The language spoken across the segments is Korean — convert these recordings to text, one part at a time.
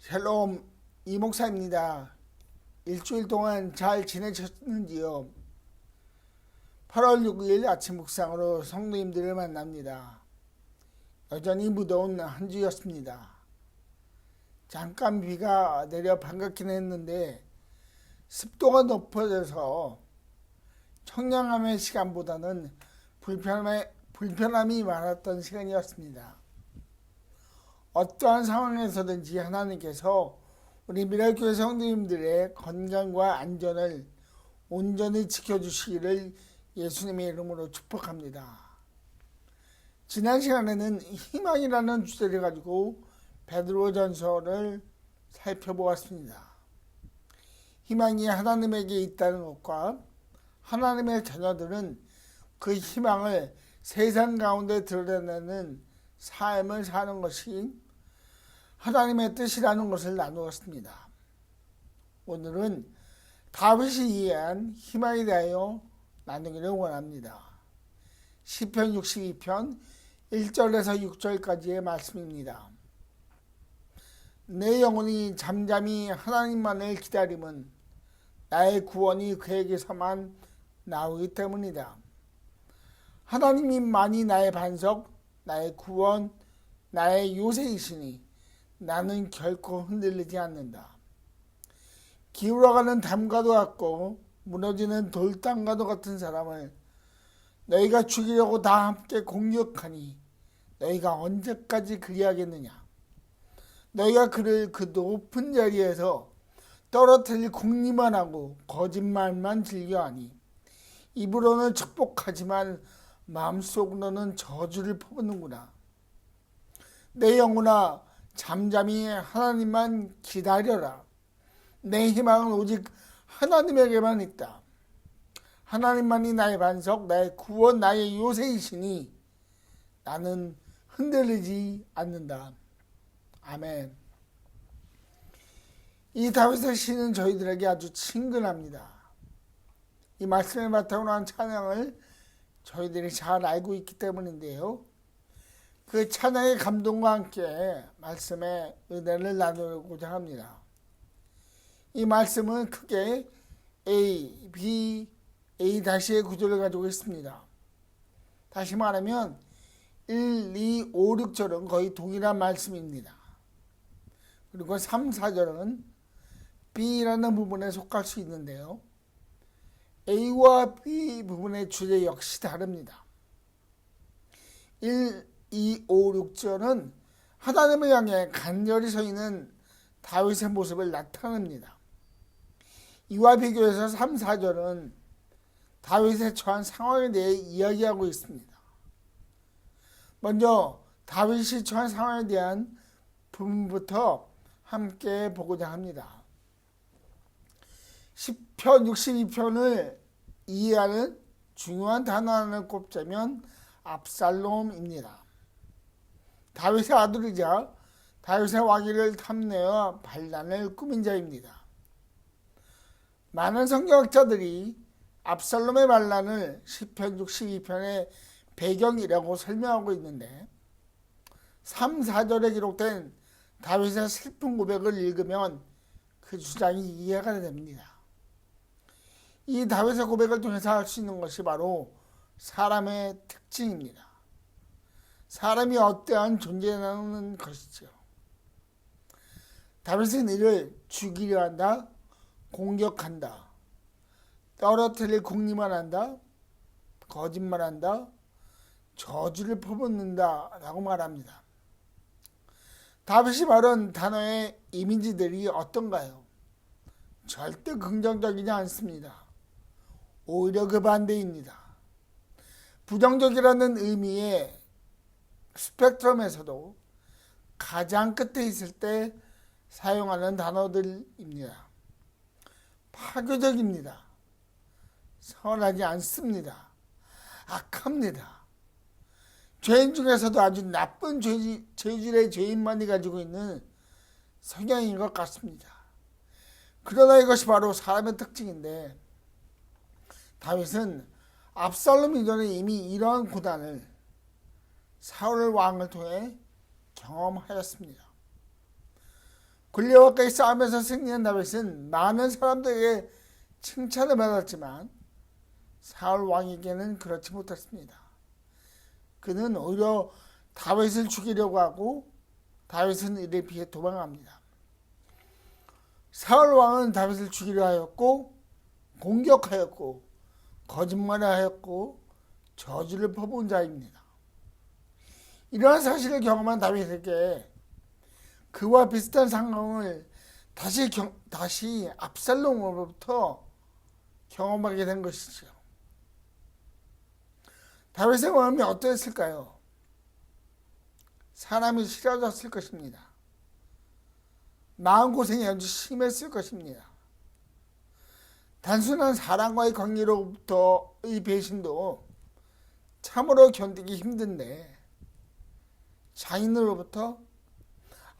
샬롬 이목사입니다. 일주일 동안 잘 지내셨는지요? 8월 6일 아침 묵상으로 성도님들을 만납니다. 여전히 무더운 한 주였습니다. 잠깐 비가 내려 반갑긴 했는데 습도가 높아져서 청량함의 시간보다는 불편함이 많았던 시간이었습니다. 어떠한 상황에서든지 하나님께서 우리 미랄교회 성도님들의 건강과 안전을 온전히 지켜주시기를 예수님의 이름으로 축복합니다. 지난 시간에는 희망이라는 주제를 가지고 베드로전서를 살펴보았습니다. 희망이 하나님에게 있다는 것과 하나님의 자녀들은 그 희망을 세상 가운데 드러내는 삶을 사는 것이 하나님의 뜻이라는 것을 나누었습니다. 오늘은 다윗이 이해한 희망에 대하여 나누기를 원합니다. 시편 62편 1절에서 6절까지의 말씀입니다. 내 영혼이 잠잠히 하나님만을 기다림은 나의 구원이 그에게서만 나오기 때문이다. 하나님만이 나의 반석, 나의 구원, 나의 요새이시니 나는 결코 흔들리지 않는다. 기울어가는 담과도 같고 무너지는 돌담과도 같은 사람을 너희가 죽이려고 다 함께 공격하니 너희가 언제까지 그리하겠느냐. 너희가 그를 그 높은 자리에서 떨어뜨릴 궁리만 하고 거짓말만 즐겨하니 입으로는 축복하지만 마음속으로는 저주를 퍼붓는구나. 내 영혼아 잠잠히 하나님만 기다려라. 내 희망은 오직 하나님에게만 있다. 하나님만이 나의 반석, 나의 구원, 나의 요새이시니 나는 흔들리지 않는다. 아멘. 이 다윗의 시는 저희들에게 아주 친근합니다. 이 말씀을 바탕으로 한 찬양을 저희들이 잘 알고 있기 때문인데요. 그 찬양의 감동과 함께 말씀의 은혜를 나누고자 합니다. 이 말씀은 크게 A, B, A-의 구조를 가지고 있습니다. 다시 말하면 1, 2, 5, 6절은 거의 동일한 말씀입니다. 그리고 3, 4절은 B라는 부분에 속할 수 있는데요. A와 B 부분의 주제 역시 다릅니다. 1, 2, 5, 6절은 하나님을 향해 간절히 서 있는 다윗의 모습을 나타냅니다. 이와 비교해서 3, 4절은 다윗의 처한 상황에 대해 이야기하고 있습니다. 먼저 다윗이 처한 상황에 대한 부분부터 함께 보고자 합니다. 시편 62편을 이해하는 중요한 단어 하나를 꼽자면 압살롬입니다. 다윗의 아들이자 다윗의 왕위를 탐내어 반란을 꾸민 자입니다. 많은 성경학자들이 압살롬의 반란을 시편 62편의 배경이라고 설명하고 있는데 3, 4절에 기록된 다윗의 슬픈 고백을 읽으면 그 주장이 이해가 됩니다. 이 다윗의 고백을 통해서 알 수 있는 것이 바로 사람의 특징입니다. 사람이 어떠한 존재라는 것이죠. 다윗은 이를 죽이려 한다, 공격한다, 떨어뜨릴 궁리만 한다, 거짓말한다, 저주를 퍼붓는다 라고 말합니다. 다윗이 말한 단어의 이미지들이 어떤가요? 절대 긍정적이지 않습니다. 오히려 그 반대입니다. 부정적이라는 의미의 스펙트럼에서도 가장 끝에 있을 때 사용하는 단어들입니다. 파괴적입니다. 선하지 않습니다. 악합니다. 죄인 중에서도 아주 나쁜 죄질의 죄인만이 가지고 있는 성향인 것 같습니다. 그러나 이것이 바로 사람의 특징인데 다윗은 압살롬 이전에 이미 이러한 고난을 사울 왕을 통해 경험하였습니다. 골리앗과의 싸움에서 승리한 다윗은 많은 사람들에게 칭찬을 받았지만 사울 왕에게는 그렇지 못했습니다. 그는 오히려 다윗을 죽이려고 하고 다윗은 이를 피해 도망합니다. 사울 왕은 다윗을 죽이려 하였고 공격하였고 거짓말을 하였고 저주를 퍼부은 자입니다. 이러한 사실을 경험한 다윗에게 그와 비슷한 상황을 다시 압살롬으로부터 경험하게 된 것이죠. 다윗의 마음이 어떠했을까요? 사람이 싫어졌을 것입니다. 마음고생이 아주 심했을 것입니다. 단순한 사랑과의 관계로부터의 배신도 참으로 견디기 힘든데 장인으로부터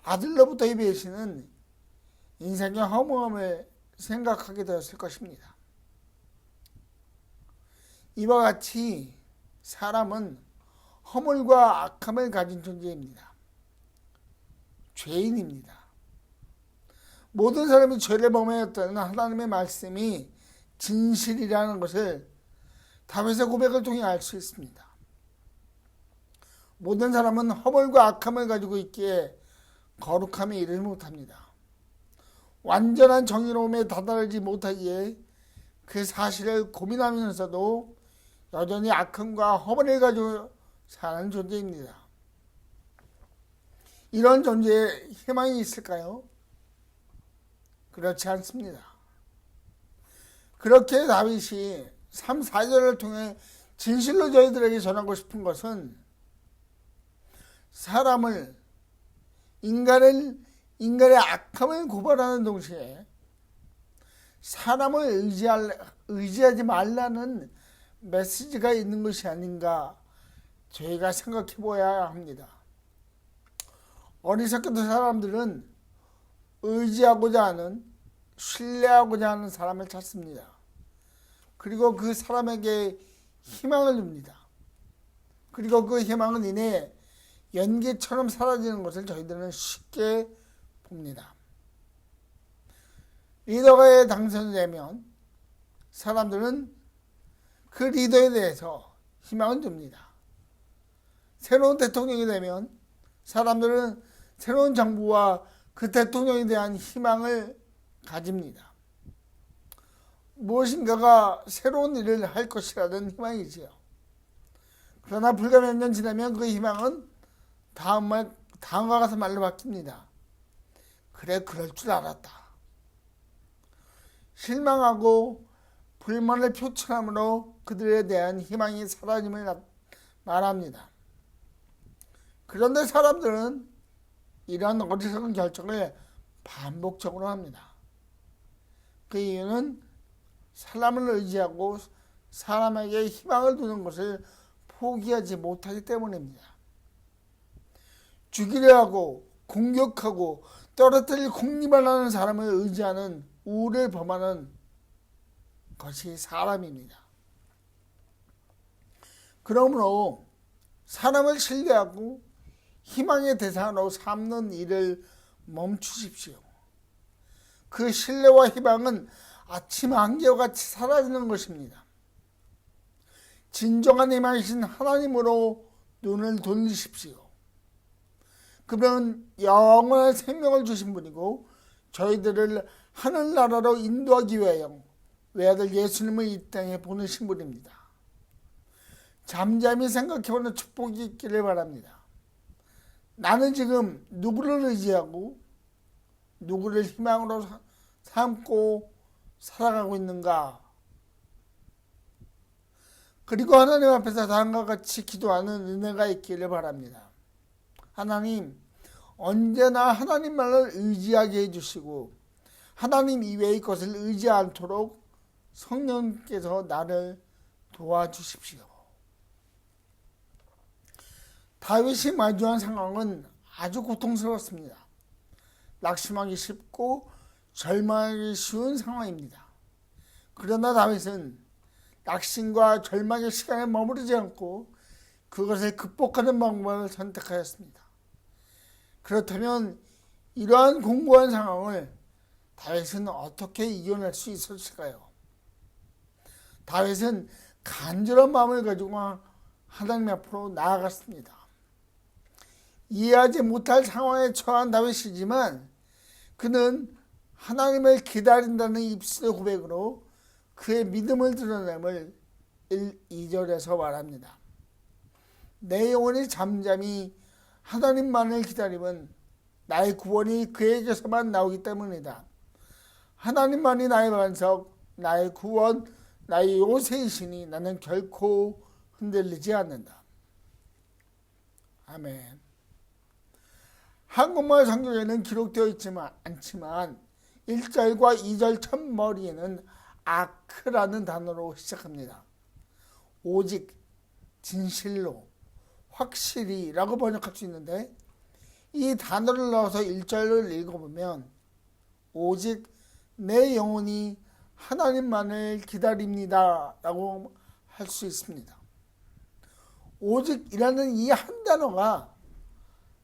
아들로부터의 배신은 인생의 허무함을 생각하게 되었을 것입니다. 이와 같이 사람은 허물과 악함을 가진 존재입니다. 죄인입니다. 모든 사람이 죄를 범하였다는 하나님의 말씀이 진실이라는 것을 다윗의 고백을 통해 알 수 있습니다. 모든 사람은 허물과 악함을 가지고 있기에 거룩함에 이르지 못합니다. 완전한 정의로움에 다다르지 못하기에 그 사실을 고민하면서도 여전히 악함과 허물을 가지고 사는 존재입니다. 이런 존재에 희망이 있을까요? 그렇지 않습니다. 그렇게 다윗이 3, 4절을 통해 진실로 저희들에게 전하고 싶은 것은 사람을 인간의 악함을 고발하는 동시에 사람을 의지하지 말라는 메시지가 있는 것이 아닌가 저희가 생각해 보아야 합니다. 어리석게도 사람들은 의지하고자 하는, 신뢰하고자 하는 사람을 찾습니다. 그리고 그 사람에게 희망을 줍니다. 그리고 그 희망은 이내 연기처럼 사라지는 것을 저희들은 쉽게 봅니다. 리더가 당선이 되면 사람들은 그 리더에 대해서 희망을 줍니다. 새로운 대통령이 되면 사람들은 새로운 정부와 그 대통령에 대한 희망을 가집니다. 무엇인가가 새로운 일을 할 것이라는 희망이지요. 그러나 불과 몇 년 지나면 그 희망은 다음과 같은 말로 바뀝니다. 그래, 그럴 줄 알았다. 실망하고 불만을 표출함으로 그들에 대한 희망이 사라짐을 말합니다. 그런데 사람들은 이러한 어리석은 결정을 반복적으로 합니다. 그 이유는 사람을 의지하고 사람에게 희망을 두는 것을 포기하지 못하기 때문입니다. 죽이려 하고 공격하고 떨어뜨릴 공리만 하는 사람을 의지하는 우를 범하는 것이 사람입니다. 그러므로 사람을 신뢰하고 희망의 대상으로 삼는 일을 멈추십시오. 그 신뢰와 희망은 아침 안개와 같이 사라지는 것입니다. 진정한 희망이신 하나님으로 눈을 돌리십시오. 그분은 영원한 생명을 주신 분이고 저희들을 하늘나라로 인도하기 위하여 외아들 예수님을 이 땅에 보내신 분입니다. 잠잠히 생각해보는 축복이 있기를 바랍니다. 나는 지금 누구를 의지하고 누구를 희망으로 삼고 살아가고 있는가? 그리고 하나님 앞에서 다음과 같이 기도하는 은혜가 있기를 바랍니다. 하나님, 언제나 하나님만을 의지하게 해주시고 하나님 이외의 것을 의지 않도록 성령께서 나를 도와주십시오. 다윗이 마주한 상황은 아주 고통스러웠습니다. 낙심하기 쉽고 절망하기 쉬운 상황입니다. 그러나 다윗은 낙심과 절망의 시간에 머무르지 않고 그것을 극복하는 방법을 선택하였습니다. 그렇다면 이러한 공고한 상황을 다윗은 어떻게 이겨낼 수 있었을까요? 다윗은 간절한 마음을 가지고 하나님 앞으로 나아갔습니다. 이해하지 못할 상황에 처한 다윗이지만 그는 하나님을 기다린다는 입술의 고백으로 그의 믿음을 드러냄을 2절에서 말합니다. 내 영혼이 잠잠히 하나님만을 기다리면 나의 구원이 그에게서만 나오기 때문이다. 하나님만이 나의 반석, 나의 구원, 나의 요새이시니 나는 결코 흔들리지 않는다. 아멘. 한국말 성경에는 기록되어 있지만 않지만 1절과 2절 첫머리에는 아크라는 단어로 시작합니다. 오직, 진실로, 확실히 라고 번역할 수 있는데 이 단어를 넣어서 1절을 읽어보면 오직 내 영혼이 하나님만을 기다립니다 라고 할 수 있습니다. 오직이라는 이 한 단어가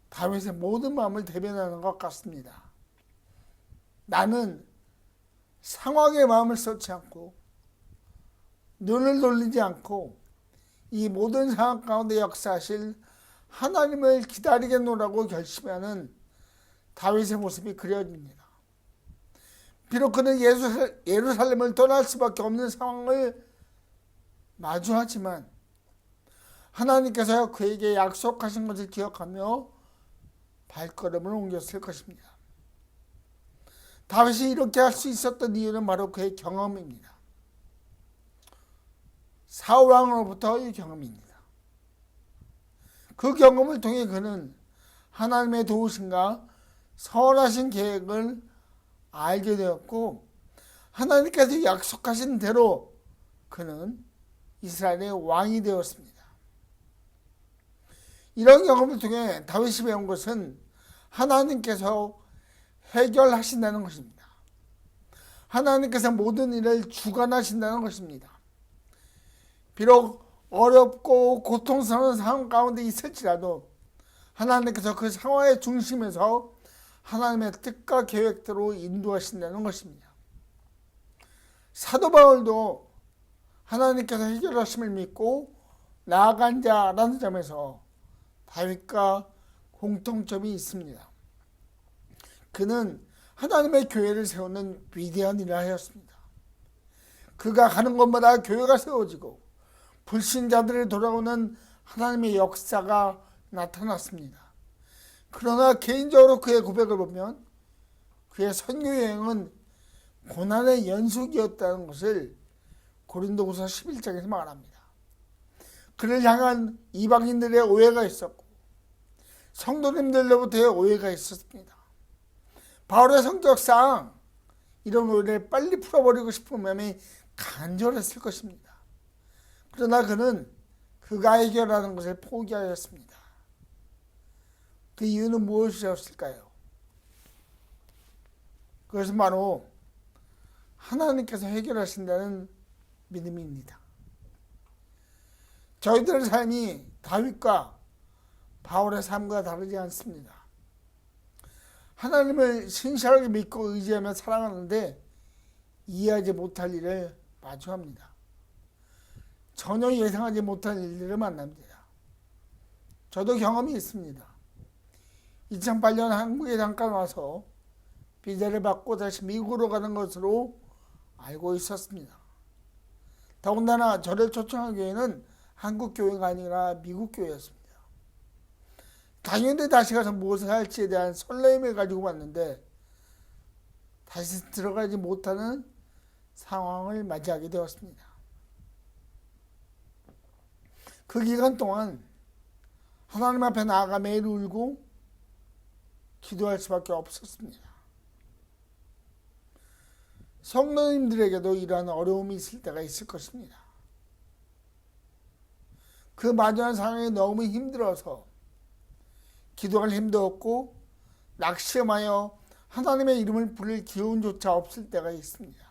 다윗의 모든 마음을 대변하는 것 같습니다. 나는 상황의 마음을 쏟지 않고 눈을 돌리지 않고 이 모든 상황 가운데 역사하실 하나님을 기다리겠노라고 결심하는 다윗의 모습이 그려집니다. 비록 그는 예루살렘을 떠날 수밖에 없는 상황을 마주하지만 하나님께서 그에게 약속하신 것을 기억하며 발걸음을 옮겼을 것입니다. 다윗이 이렇게 할 수 있었던 이유는 바로 그의 경험입니다. 사울 왕으로부터의 경험입니다. 그 경험을 통해 그는 하나님의 도우심과 선하신 계획을 알게 되었고 하나님께서 약속하신 대로 그는 이스라엘의 왕이 되었습니다. 이런 경험을 통해 다윗이 배운 것은 하나님께서 해결하신다는 것입니다. 하나님께서 모든 일을 주관하신다는 것입니다. 비록 어렵고 고통스러운 상황 가운데 있을지라도 하나님께서 그 상황의 중심에서 하나님의 뜻과 계획대로 인도하신다는 것입니다. 사도 바울도 하나님께서 해결하심을 믿고 나아간 자라는 점에서 다윗과 공통점이 있습니다. 그는 하나님의 교회를 세우는 위대한 일을 하였습니다. 그가 가는 곳마다 교회가 세워지고 불신자들이 돌아오는 하나님의 역사가 나타났습니다. 그러나 개인적으로 그의 고백을 보면 그의 선교 여행은 고난의 연속이었다는 것을 고린도후서 11장에서 말합니다. 그를 향한 이방인들의 오해가 있었고 성도님들로부터의 오해가 있었습니다. 바울의 성격상 이런 오해를 빨리 풀어버리고 싶은 마음이 간절했을 것입니다. 그러나 그는 그가 해결하는 것을 포기하였습니다. 그 이유는 무엇이었을까요? 그것은 바로 하나님께서 해결하신다는 믿음입니다. 저희들의 삶이 다윗과 바울의 삶과 다르지 않습니다. 하나님을 신실하게 믿고 의지하며 살아가는데 이해하지 못할 일을 마주합니다. 전혀 예상하지 못한 일들을 만납니다. 저도 경험이 있습니다. 2008년 한국에 잠깐 와서 비자를 받고 다시 미국으로 가는 것으로 알고 있었습니다. 더군다나 저를 초청한 교회는 한국 교회가 아니라 미국 교회였습니다. 당연히 다시 가서 무엇을 할지에 대한 설렘을 가지고 왔는데 다시 들어가지 못하는 상황을 맞이하게 되었습니다. 그 기간 동안 하나님 앞에 나아가 매일 울고 기도할 수밖에 없었습니다. 성도님들에게도 이러한 어려움이 있을 때가 있을 것입니다. 그 마주한 상황이 너무 힘들어서 기도할 힘도 없고 낙심하여 하나님의 이름을 부를 기운조차 없을 때가 있습니다.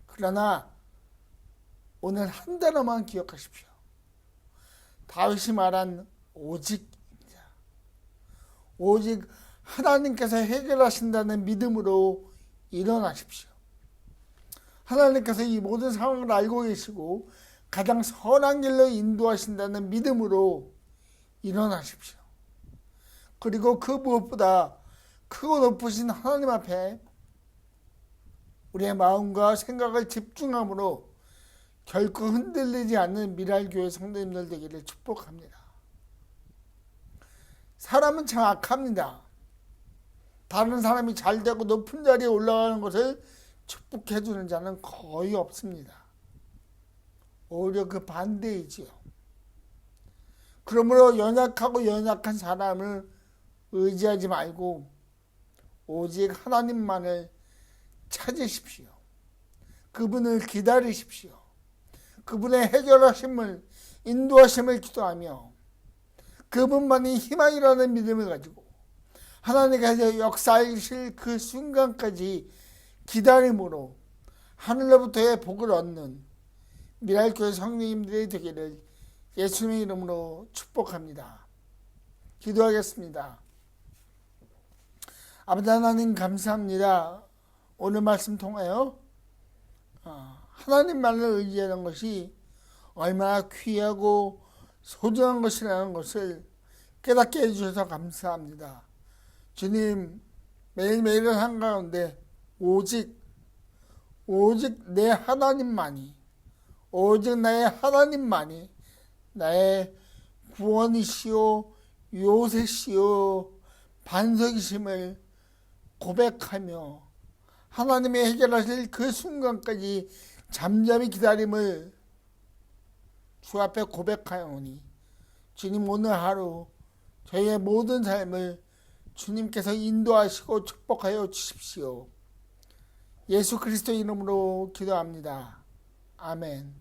그러나 오늘 한 단어만 기억하십시오. 다윗이 말한 오직입니다. 오직 하나님께서 해결하신다는 믿음으로 일어나십시오. 하나님께서 이 모든 상황을 알고 계시고 가장 선한 길로 인도하신다는 믿음으로 일어나십시오. 그리고 그 무엇보다 크고 높으신 하나님 앞에 우리의 마음과 생각을 집중함으로 결코 흔들리지 않는 미랄교회 성도님들 되기를 축복합니다. 사람은 참 악합니다. 다른 사람이 잘되고 높은 자리에 올라가는 것을 축복해주는 자는 거의 없습니다. 오히려 그 반대이지요. 그러므로 연약하고 연약한 사람을 의지하지 말고 오직 하나님만을 찾으십시오. 그분을 기다리십시오. 그분의 해결하심을, 인도하심을 기도하며 그분만이 희망이라는 믿음을 가지고 하나님께서 역사하실 그 순간까지 기다림으로 하늘로부터의 복을 얻는 미랄교회 성도님들이 되기를 예수님의 이름으로 축복합니다. 기도하겠습니다. 아버지 하나님 감사합니다. 오늘 말씀 통하여 하나님만을 의지하는 것이 얼마나 귀하고 소중한 것이라는 것을 깨닫게 해주셔서 감사합니다. 주님, 매일매일의 삶 가운데 오직 내 하나님만이, 오직 나의 하나님만이 나의 구원이시오, 요새시오, 반석이심을 고백하며 하나님의 해결하실 그 순간까지 잠잠히 기다림을 주 앞에 고백하오니 주님 오늘 하루 저희의 모든 삶을 주님께서 인도하시고 축복하여 주십시오. 예수 그리스도 이름으로 기도합니다. 아멘.